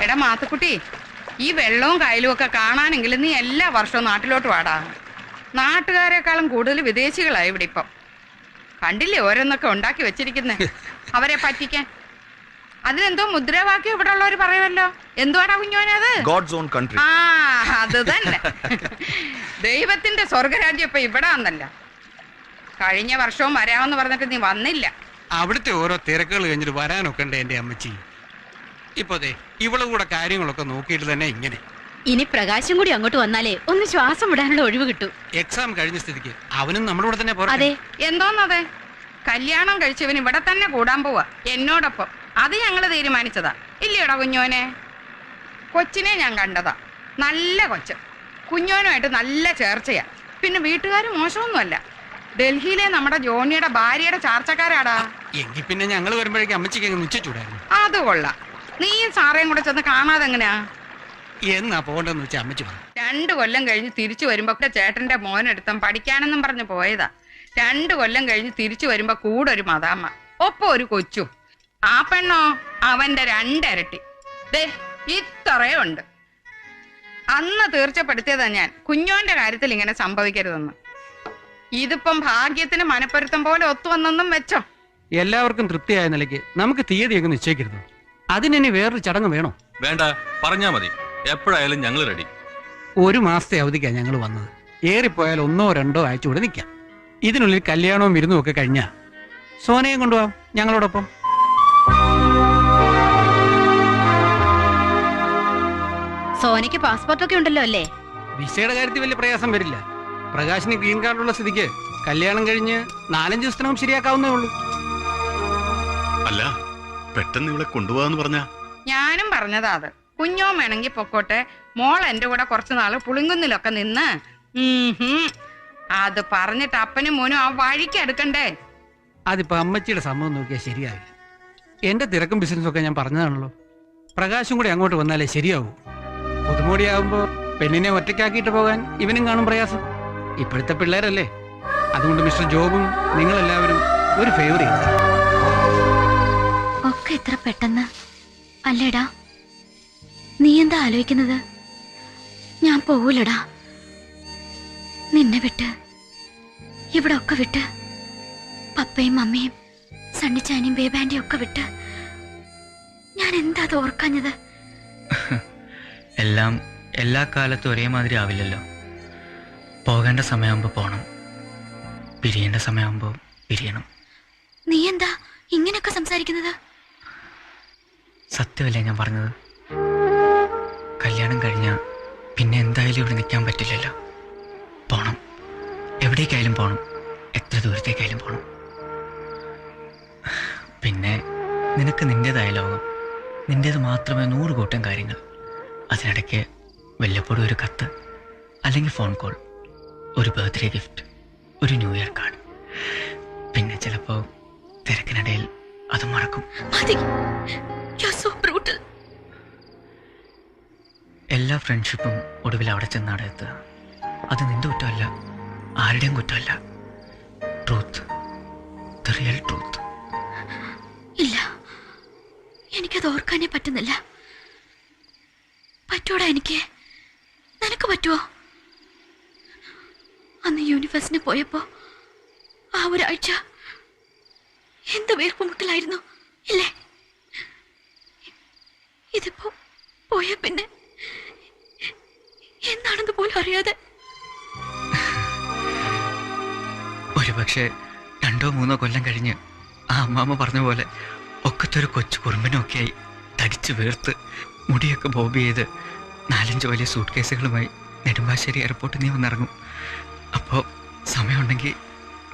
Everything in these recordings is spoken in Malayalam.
എടാ മാത്തുക്കുട്ടി, ഈ വെള്ളവും കായലും ഒക്കെ കാണാനെങ്കിലും നീ എല്ലാ വർഷവും നാട്ടിലോട്ട് വാടാ. നാട്ടുകാരെക്കാളും കൂടുതൽ വിദേശികളായി ഇവിടെ ഇപ്പം. കണ്ടില്ലേ ഓരോന്നൊക്കെ ഉണ്ടാക്കി വെച്ചിരിക്കുന്നേ അവരെ പറ്റിക്കാൻ. അതിനെന്തോ മുദ്രാവാക്യം ഇവിടെ ഉള്ളവർ പറയുമല്ലോ. എന്തുവാടാ കുഞ്ഞോനത്? God's own country. ആ, അത് തന്നെ. ദൈവത്തിന്റെ സ്വർഗരാജ്യം ഇപ്പൊ ഇവിടെ വന്നല്ല. കഴിഞ്ഞ വർഷവും വരാമെന്ന് പറഞ്ഞിട്ട് നീ വന്നില്ല. അവിടുത്തെ ഓരോ തിരക്കുകൾ കഴിഞ്ഞിട്ട് വരാനൊക്കെ ഉണ്ട് എന്റെ അമ്മച്ചി. ഇപ്പൊ ഇവളും കൂടെ കാര്യങ്ങളൊക്കെ നോക്കിയിട്ട് തന്നെ ഇങ്ങനെ. ഇനി പ്രകാശം കൂടി അങ്ങോട്ട് വന്നാലേ ഒന്ന് ശ്വാസം വിടാനുള്ള ഒഴിവ് കിട്ടൂ. എക്സാം കഴിഞ്ഞ സ്ഥിതിക്ക് അവനും നമ്മുടെ കൂടെ തന്നെ അതെ. എന്തോന്നതെ? കല്യാണം കഴിച്ചവൻ ഇവിടെ തന്നെ കൂടാൻ പോവാ എന്നോടൊപ്പം. അത് ഞങ്ങള് തീരുമാനിച്ചതാ, ഇല്ലയോടാ കുഞ്ഞോനെ? കൊച്ചിനെ ഞാൻ കണ്ടതാ, നല്ല കൊച്ച്. കുഞ്ഞോനുമായിട്ട് നല്ല ചേർച്ചയാ. പിന്നെ വീട്ടുകാർ മോശമൊന്നുമല്ല. ഡൽഹിയിലെ നമ്മുടെ ജോണിയുടെ ഭാര്യയുടെ ചാർച്ചക്കാരാടാ. എങ്കിൽ പിന്നെ ഞങ്ങൾ വരുമ്പോഴേക്കും അമ്മച്ചിക്ക് നിശ്ചയിച്ചൂടായിരുന്നു. അത് കൊള്ളാം. നീയും സാറേയും കൂടെ ചെന്ന് കാണാതെ എങ്ങനെയാ? എന്നാ പോകണ്ടെന്ന് വെച്ചാൽ അമ്മച്ചി പറഞ്ഞു. 2 കൊല്ലം കഴിഞ്ഞ് തിരിച്ചു വരുമ്പോ ചേട്ടന്റെ മോനെടുത്തും പഠിക്കാനെന്നും പറഞ്ഞു പോയതാ. 2 കൊല്ലം കഴിഞ്ഞ് തിരിച്ചു വരുമ്പോ കൂടെ ഒരു മദാമ്മ, ഒപ്പം ഒരു കൊച്ചു. ആ പെണ്ണോ അവന്റെ 2 ഇരട്ടി. ദേ ഇത്രയേ ഉണ്ട്. അന്ന് തീർച്ചപ്പെടുത്തിയതാ ഞാൻ കുഞ്ഞോന്റെ കാര്യത്തിൽ ഇങ്ങനെ സംഭവിക്കരുതെന്ന്. ഇതിപ്പം ഭാഗ്യത്തിന് മനപ്പൊരുത്തം പോലെ ഒത്തുവന്നെന്നും വെച്ചോ. എല്ലാവർക്കും തൃപ്തിയായ നിലയ്ക്ക് നമുക്ക് തീയതിയൊക്കെ നിശ്ചയിക്കരുത്. അതിനി വേറൊരു ചടങ്ങ് വേണോ? വേണ്ട, പറഞ്ഞാ മതി. എപ്പോഴായാലും ഞങ്ങൾ റെഡി. 1 മാസത്തെ അവധിക്കാണ് ഞങ്ങൾ വന്നത്. ഏറിപ്പോയാൽ 1 or 2 ആഴ്ച കൂടെ നിൽക്കാം. ഇതിനുള്ളിൽ കല്യാണവും വിരുന്നും ഒക്കെ കഴിഞ്ഞാ സോനയും കൊണ്ടുപോവാം ഞങ്ങളോടൊപ്പം. സോനയ്ക്ക് പാസ്പോർട്ടൊക്കെ ഉണ്ടല്ലോ അല്ലേ? വിസയുടെ കാര്യത്തിൽ വലിയ പ്രയാസം വരില്ല. പ്രകാശിന് ഗ്രീൻ കാർഡുള്ള സ്ഥിതിക്ക് കല്യാണം കഴിഞ്ഞ് 4-5 ദിവസത്തിനകം ശരിയാക്കാവുന്നേ ഉള്ളൂ. അല്ല, പെട്ടെന്ന് ഇവിടെ കൊണ്ടുപോകാന്ന് പറഞ്ഞ ഞാനും പറഞ്ഞതാ അത്. കുഞ്ഞോ വേണമെങ്കിൽ പൊക്കോട്ടെ, മോൾ എന്റെ കൂടെ കുറച്ചു നാള് പുളിങ്കുന്നിലൊക്കെ നിന്ന്. അത് പറഞ്ഞിട്ട് അപ്പനും മോനും ആ വഴിക്ക് എടുക്കണ്ടേ? അതിപ്പോ അമ്മച്ചിയുടെ സമ്മതം നോക്കിയാൽ ശരിയാവില്ല. എന്റെ തിരക്കും ബിസിനസ്സും ഒക്കെ ഞാൻ പറഞ്ഞതാണല്ലോ. പ്രകാശും കൂടി അങ്ങോട്ട് വന്നാലേ ശരിയാവൂ. പുതുമോടിയാവുമ്പോ പെണ്ണിനെ ഒറ്റയ്ക്കാക്കിയിട്ട് പോകാൻ ഇവനും കാണും പ്രയാസം. ഇപ്പോഴത്തെ പിള്ളേരല്ലേ. അതുകൊണ്ട് മിസ്റ്റർ ജോബും നിങ്ങളെല്ലാവരും ഒരു ഫേവർ ചെയ്തു. ഒക്കെ ഇത്ര പെട്ടെന്ന് അല്ലേടാ? നീ എന്താ ആലോചിക്കുന്നത്? ഞാൻ പോവൂലടാ നിന്നെ വിട്ട്. ഇവിടെ ഒക്കെ വിട്ട്, പപ്പയും മമ്മിയും സണ്ണിച്ചാനും ബേബാൻഡിയും ഒക്കെ വിട്ട് ഞാൻ എന്താ അത് ഓർക്കാഞ്ഞത്? എല്ലാം എല്ലാ കാലത്തും ഒരേമാതിരി ആവില്ലല്ലോ. പോകേണ്ട സമയമാകുമ്പോൾ പോകണം, പിരിയേണ്ട സമയമാകുമ്പോൾ പിരിയണം. നീ എന്താ ഇങ്ങനെയൊക്കെ സംസാരിക്കുന്നത്? സത്യമല്ലേ ഞാൻ പറഞ്ഞത്? കല്യാണം കഴിഞ്ഞാൽ പിന്നെ എന്തായാലും ഇവിടെ നിൽക്കാൻ പറ്റില്ലല്ലോ. പോണം, എവിടേക്കായാലും പോണം, എത്ര ദൂരത്തേക്കായാലും പോണം. പിന്നെ നിനക്ക് നിൻ്റേതായ ലോകം, നിൻ്റേത് മാത്രമേ 100 കൂട്ടം കാര്യങ്ങൾ. അതിനിടയ്ക്ക് വല്ലപ്പോഴും ഒരു കത്ത്, അല്ലെങ്കിൽ ഫോൺ കോൾ, ഒരു ബർത്ത്ഡേ ഗിഫ്റ്റ്, ഒരു ന്യൂ ഇയർ കാർഡ്. പിന്നെ ചിലപ്പോൾ തിരക്കിനിടയിൽ അത് മറക്കും. എല്ലാ ഫ്രണ്ട്ഷിപ്പും ഒടുവിൽ അവിടെ ചെന്നാടെ എത്തുക. അത് നിന്റെ കുറ്റമല്ല, ആരുടെയും കുറ്റമല്ല. Truth, the real truth. ഇല്ല, എനിക്കത് ഓർക്കാനേ പറ്റുന്നില്ല. പറ്റൂടാ എനിക്ക്? നിനക്ക് പറ്റുമോ? അന്ന് യൂണിവേഴ്സിന് പോയപ്പോ ആ ഒരാഴ്ച എന്ത് വീർപ്പുമുട്ടലായിരുന്നു ഇല്ലേ? ഇതിപ്പോ പോയ പിന്നെ എന്താണെന്ന് പോലും അറിയാതെ. ഒരുപക്ഷെ 2-3 കൊല്ലം കഴിഞ്ഞ് ആ അമ്മാമ്മ പറഞ്ഞ പോലെ ഒക്കത്തൊരു കൊച്ചു കുറുമ്പനൊക്കെയായി തടിച്ചു വീർത്ത് മുടിയൊക്കെ ബോബ് ചെയ്ത് 4-5 വലിയ സൂട്ട് കേസുകളുമായി നെടുമ്പാശ്ശേരി എയർപോർട്ടിൽ നീ വന്നിറങ്ങും. അപ്പോൾ സമയമുണ്ടെങ്കിൽ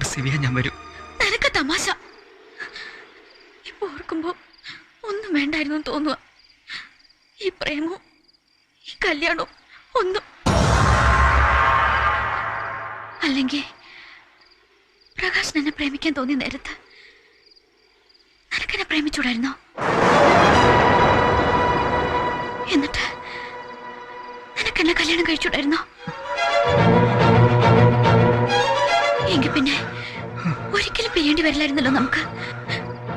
റിസീവ് ചെയ്യാൻ ഞാൻ വരും. നിനക്ക് തമാശ. ഇപ്പൊ ഓർക്കുമ്പോ ഒന്നും വേണ്ടായിരുന്നു തോന്നുക. ഈ പ്രേമവും ഈ കല്യാണവും ഒന്നും. അല്ലെങ്കിൽ പ്രകാശ് എന്നെ പ്രേമിക്കാൻ തോന്നിയ നേരത്ത് നിനക്കെന്നെ പ്രേമിച്ചൂടായിരുന്നോ? എന്നിട്ട് നിനക്കെന്നെ കല്യാണം കഴിച്ചൂടായിരുന്നോ? എങ്കിൽ പിന്നെ ഒരിക്കലും പിരിയേണ്ടി വരില്ലായിരുന്നല്ലോ നമുക്ക്.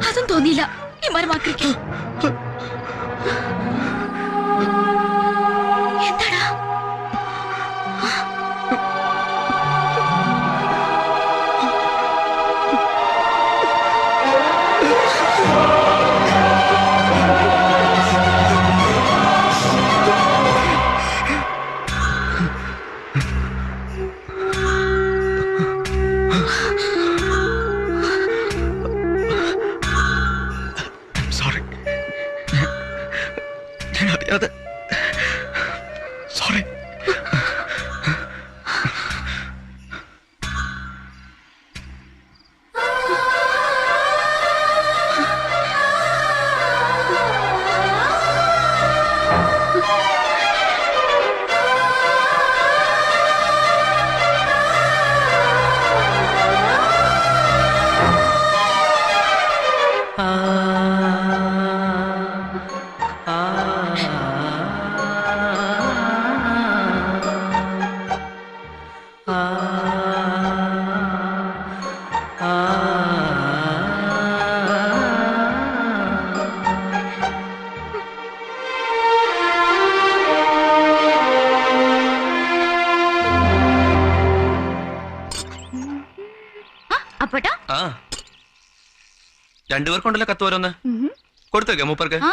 അതും തോന്നിയില്ല ഈ മരമാക്രിക്ക്. അറിയാതെ. സോറി. അപ്പോട്ടാ ആ രണ്ടുപേർക്കുണ്ടല്ലോ കത്ത് ഓരോന്ന് കൊടുത്തേക്കാം മൂപ്പർക്ക്. ആ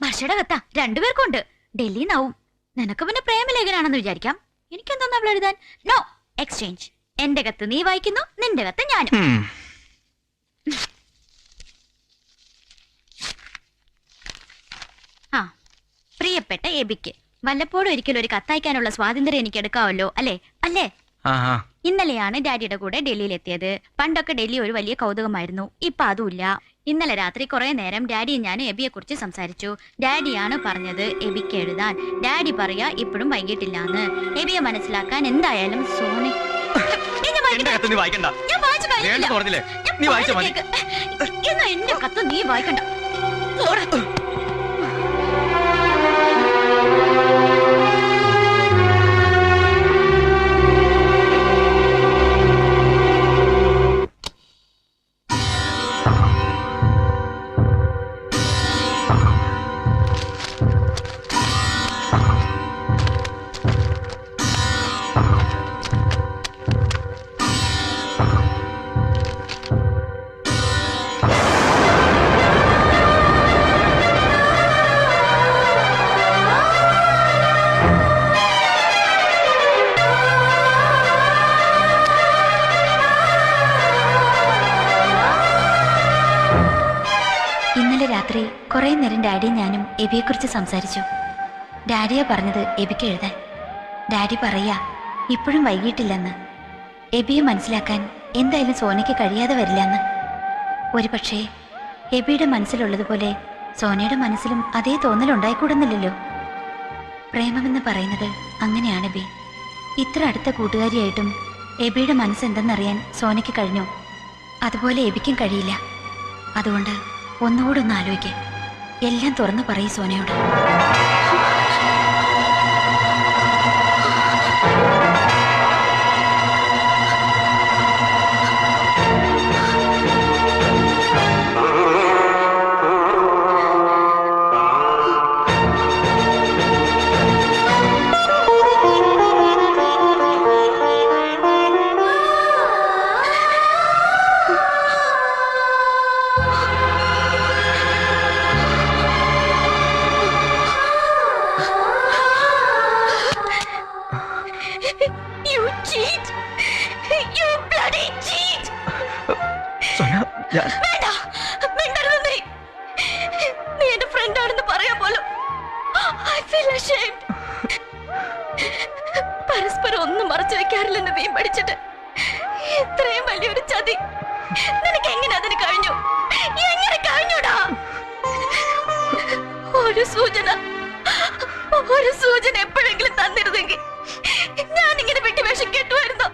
ഭാഷയുടെ കത്താ രണ്ടുപേർക്കുണ്ട്. ഡൽഹിന്നാവും. നിനക്ക് പിന്നെ പ്രേമലേഖനാണെന്ന് വിചാരിക്കാം. എനിക്കെന്താ അവൾ എഴുതാൻ? No exchange. എന്റെ കത്ത് നീ വായിക്കുന്നു, നിന്റെ കത്ത് ഞാനും. ആ പ്രിയപ്പെട്ട എബിക്ക്, വല്ലപ്പോഴും ഒരിക്കലും ഒരു കത്തയക്കാനുള്ള സ്വാതന്ത്ര്യം എനിക്ക് എടുക്കാമല്ലോ അല്ലേ? അല്ലേ? ഇന്നലെയാണ് ഡാഡിയുടെ കൂടെ ഡൽഹിയിലെത്തിയത്. പണ്ടൊക്കെ ഡൽഹി ഒരു വലിയ കൗതുകമായിരുന്നു. ഇപ്പൊ അതുമില്ല. ഇന്നലെ രാത്രി കുറെ നേരം ഡാഡിയും ഞാനും എബിയെ കുറിച്ച് സംസാരിച്ചു. ഡാഡിയാണ് പറഞ്ഞത് എബിക്ക് എഴുതാൻ. ഡാഡി പറയാ ഇപ്പോഴും വൈകിട്ടില്ലാന്ന്. എബിയെ മനസ്സിലാക്കാൻ എന്തായാലും സോണി എന്റെ കത്ത് നീ വായിക്കണ്ട. രാത്രി കുറെ നേരം ഡാഡിയും ഞാനും എബിയെ കുറിച്ച് സംസാരിച്ചു. ഡാഡിയാ പറഞ്ഞത് എബിക്ക് എഴുതാൻ. ഡാഡി പറയാ ഇപ്പോഴും വൈകിട്ടില്ലെന്ന്. എബിയെ മനസ്സിലാക്കാൻ എന്തായാലും സോനയ്ക്ക് കഴിയാതെ വരില്ലെന്ന്. ഒരു പക്ഷേ എബിയുടെ മനസ്സിലുള്ളതുപോലെ സോനയുടെ മനസ്സിലും അതേ തോന്നലുണ്ടായിക്കൂടുന്നില്ലല്ലോ. പ്രേമമെന്ന് പറയുന്നത് അങ്ങനെയാണ് ബി. ഇത്ര അടുത്ത കൂട്ടുകാരിയായിട്ടും എബിയുടെ മനസ്സെന്തെന്നറിയാൻ സോനയ്ക്ക് കഴിഞ്ഞു. അതുപോലെ എബിക്കും കഴിയില്ല. അതുകൊണ്ട് ഒന്നുകൂടെ ഒന്ന് ആലോചിക്കേ. എല്ലാം തുറന്നു പറയൂ സോനയോട്. പരസ്പരം ഒന്നും മറച്ചു വെക്കാറില്ലെന്ന് നീ പഠിച്ചിട്ട് ഇത്രയും വലിയൊരു ചതി നിനക്ക് എങ്ങനെ അതിന് കഴിഞ്ഞു? എങ്ങനെ കഴിഞ്ഞൂടാ? ഒരു സൂചന എപ്പോഴെങ്കിലും തന്നിരുന്നെങ്കിൽ ഞാനിങ്ങനെ വിട്ടുവേഷം കെട്ടുമായിരുന്നു.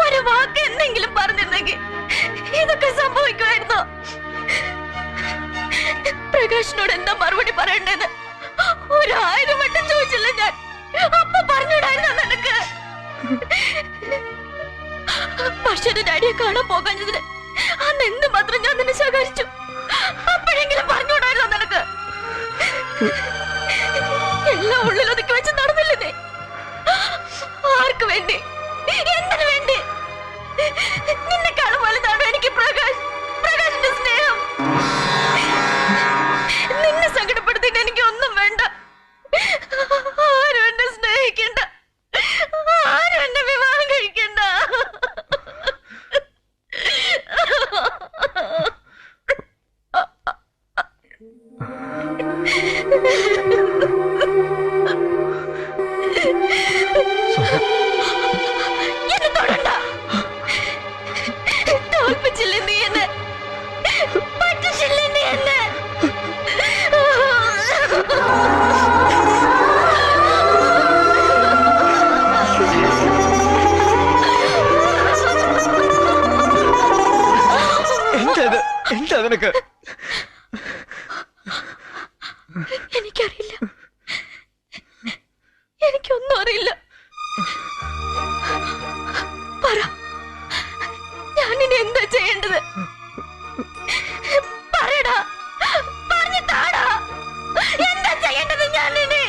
ഒരു വാക്ക് എന്തെങ്കിലും പറഞ്ഞിരുന്നെങ്കിൽ ഇതൊക്കെ സംഭവിക്കുമായിരുന്നു. പ്രകാശിനോട് എന്താ മറുപടി പറയണ്ടെന്ന് 1000 വട്ടം ചോദിച്ചില്ല ഞാൻ. അപ്പൊ പറഞ്ഞിടായിരുന്നു നിനക്ക്. പക്ഷേ ഡാഡിയെ കാണാൻ പോകാഞ്ഞതിന് അന്ന് എന്ത് മാത്രം ഞാൻ നിന്നെ ശകാരിച്ചു. അപ്പോഴെങ്കിലും പറഞ്ഞുകൂടായിരുന്നോ നിനക്ക്? എല്ലാം ഉള്ളിലൊതുക്കി വെച്ച് നടന്നില്ലേ? ആർക്ക് വേണ്ടി? എന്തിനു വേണ്ടി? നിന്നെക്കാളും വലുതാണ് എനിക്ക് പ്രകാശിന്റെ സ്നേഹം. നിന്നെ സങ്കടപ്പെടുത്തിട്ട് എനിക്ക് ഒന്നും വേണ്ട. ആരും എന്നെ സ്നേഹിക്കണ്ട. ആരും എന്നെ വിവാഹം കഴിക്കണ്ട. എന്താ നിനക്ക്? എനിക്കറിയില്ല, എനിക്കൊന്നും അറിയില്ല. പറ, ഞാനിനി എന്താ ചെയ്യേണ്ടത്? പറയടാ, പറഞ്ഞു താടാ, എന്താ ചെയ്യേണ്ടത് ഞാനിനി?